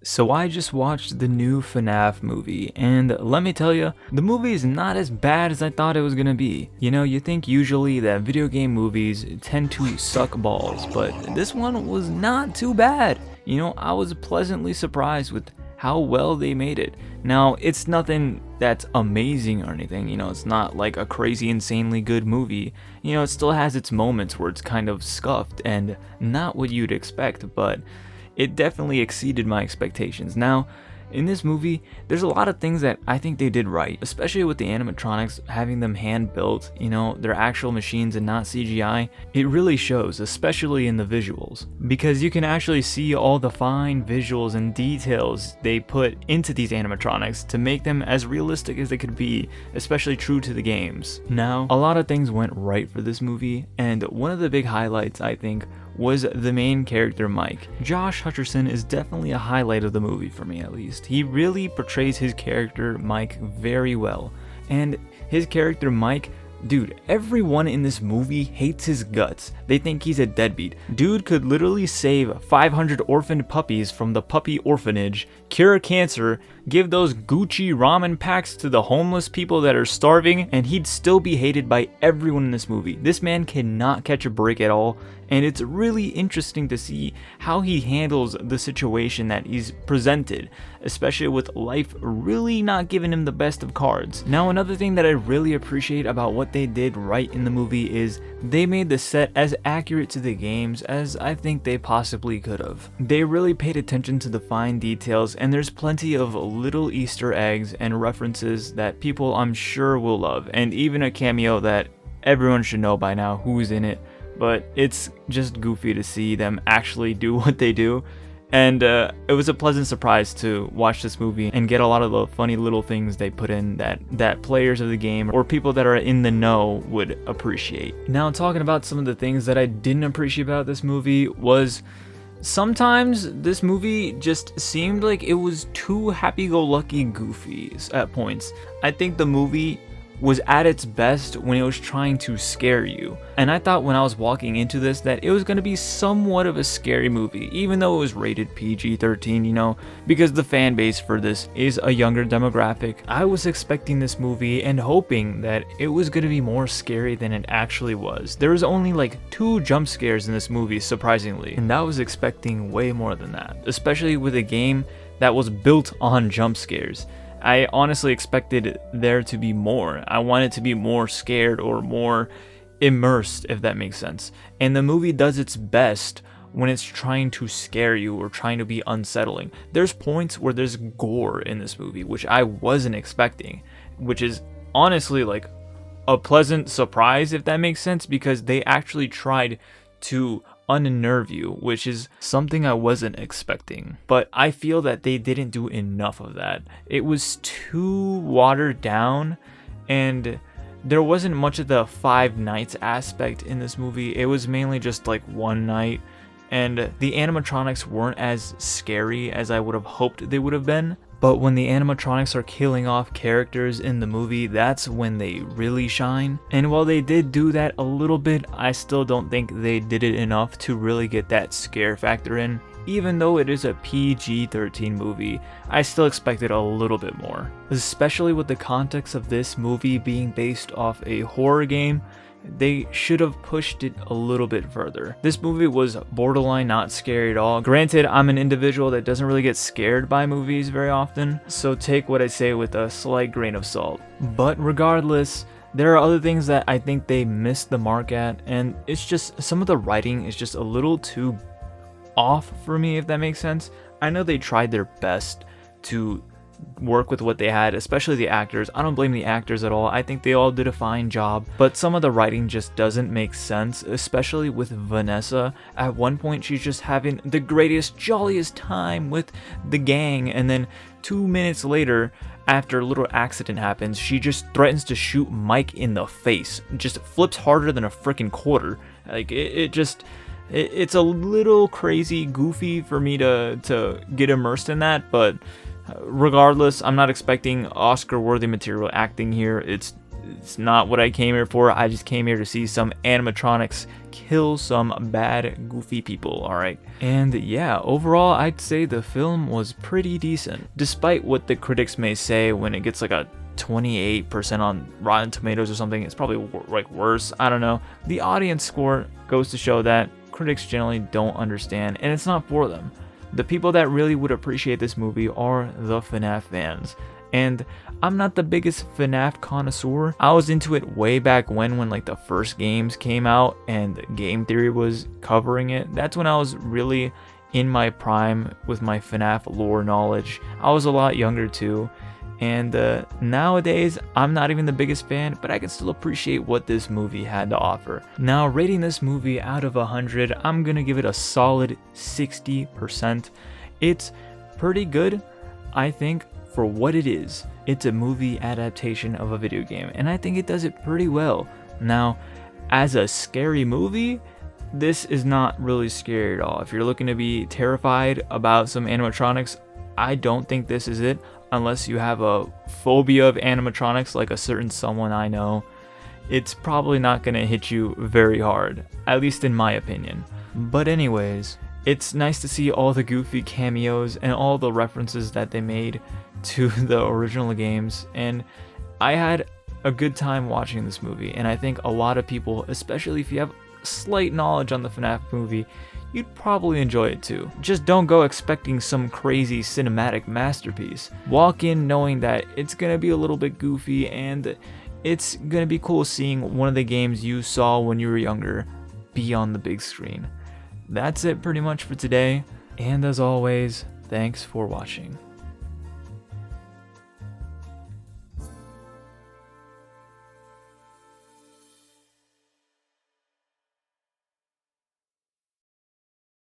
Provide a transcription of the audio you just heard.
So I just watched the new FNAF movie, and let me tell you, the movie is not as bad as I thought it was gonna be. You know, you think usually that video game movies tend to suck balls, but this one was not too bad. You know, I was pleasantly surprised with how well they made it. Now, it's nothing that's amazing or anything, you know, it's not like a crazy, insanely good movie. You know, it still has its moments where it's kind of scuffed and not what you'd expect, but it definitely exceeded my expectations. Now, in this movie, there's a lot of things that I think they did right, especially with the animatronics, having them hand built, you know, they're actual machines and not CGI. It really shows, especially in the visuals, because you can actually see all the fine visuals and details they put into these animatronics to make them as realistic as they could be, especially true to the games. Now, a lot of things went right for this movie, and one of the big highlights, I think, was the main character Mike. Josh Hutcherson is definitely a highlight of the movie for me, at least. He really portrays his character Mike very well. And his character Mike, dude, everyone in this movie hates his guts. They think he's a deadbeat. Dude could literally save 500 orphaned puppies from the puppy orphanage, cure cancer, give those Gucci ramen packs to the homeless people that are starving, and he'd still be hated by everyone in this movie. This man cannot catch a break at all, and it's really interesting to see how he handles the situation that he's presented, especially with life really not giving him the best of cards. Now, another thing that I really appreciate about what they did right in the movie is they made the set as accurate to the games as I think they possibly could have. They really paid attention to the fine details, and there's plenty of little Easter eggs and references that people I'm sure will love, and even a cameo that everyone should know by now who's in it, but it's just goofy to see them actually do what they do. And it was a pleasant surprise to watch this movie and get a lot of the funny little things they put in that players of the game or people that are in the know would appreciate. Now, talking about some of the things that I didn't appreciate about this movie was sometimes this movie just seemed like it was too happy-go-lucky goofy at points. I think the movie was at its best when it was trying to scare you. And I thought when I was walking into this that it was going to be somewhat of a scary movie, even though it was rated PG-13, you know, because the fan base for this is a younger demographic. I was expecting this movie and hoping that it was going to be more scary than it actually was. There was only like 2 jump scares in this movie, surprisingly, and I was expecting way more than that, especially with a game that was built on jump scares. I honestly expected there to be more. I wanted to be more scared or more immersed, if that makes sense. And the movie does its best when it's trying to scare you or trying to be unsettling. There's points where there's gore in this movie, which I wasn't expecting, which is honestly like a pleasant surprise, if that makes sense, because they actually tried to unnerve you, which is something I wasn't expecting. But I feel that they didn't do enough of that. It was too watered down, and there wasn't much of the 5 nights aspect in this movie. It was mainly just like one night, and the animatronics weren't as scary as I would have hoped they would have been. But when the animatronics are killing off characters in the movie, that's when they really shine. And while they did do that a little bit, I still don't think they did it enough to really get that scare factor in. Even though it is a PG-13 movie, I still expected a little bit more. Especially with the context of this movie being based off a horror game, they should have pushed it a little bit further. This movie was borderline not scary at all. Granted, I'm an individual that doesn't really get scared by movies very often, so take what I say with a slight grain of salt. But regardless, there are other things that I think they missed the mark at, and it's just some of the writing is just a little too off for me, if that makes sense. I know they tried their best to work with what they had, especially the actors. I don't blame the actors at all. I think they all did a fine job, but some of the writing just doesn't make sense, especially with Vanessa. At one point, she's just having the greatest, jolliest time with the gang, and then 2 minutes later, after a little accident happens, she just threatens to shoot Mike in the face. Just flips harder than a freaking quarter. Like, it's a little crazy, goofy for me to get immersed in that, but regardless, I'm not expecting Oscar-worthy material acting here. It's It's not what I came here for. I just came here to see some animatronics kill some bad, goofy people, alright? And yeah, overall, I'd say the film was pretty decent. Despite what the critics may say when it gets like a 28% on Rotten Tomatoes or something, it's probably like worse, I don't know. The audience score goes to show that critics generally don't understand, and it's not for them. The people that really would appreciate this movie are the FNAF fans. And I'm not the biggest FNAF connoisseur. I was into it way back when like the first games came out and Game Theory was covering it. That's when I was really in my prime with my FNAF lore knowledge. I was a lot younger too. And nowadays, I'm not even the biggest fan, but I can still appreciate what this movie had to offer. Now, rating this movie out of 100, I'm gonna give it a solid 60%. It's pretty good, I think, for what it is. It's a movie adaptation of a video game, and I think it does it pretty well. Now, as a scary movie, this is not really scary at all. If you're looking to be terrified about some animatronics, I don't think this is it, unless you have a phobia of animatronics like a certain someone I know. It's probably not gonna hit you very hard, at least in my opinion. But anyways, it's nice to see all the goofy cameos and all the references that they made to the original games, and I had a good time watching this movie, and I think a lot of people, especially if you have slight knowledge on the FNAF movie, you'd probably enjoy it too. Just don't go expecting some crazy cinematic masterpiece. Walk in knowing that it's gonna be a little bit goofy, and it's gonna be cool seeing one of the games you saw when you were younger be on the big screen. That's it pretty much for today, and as always, thanks for watching.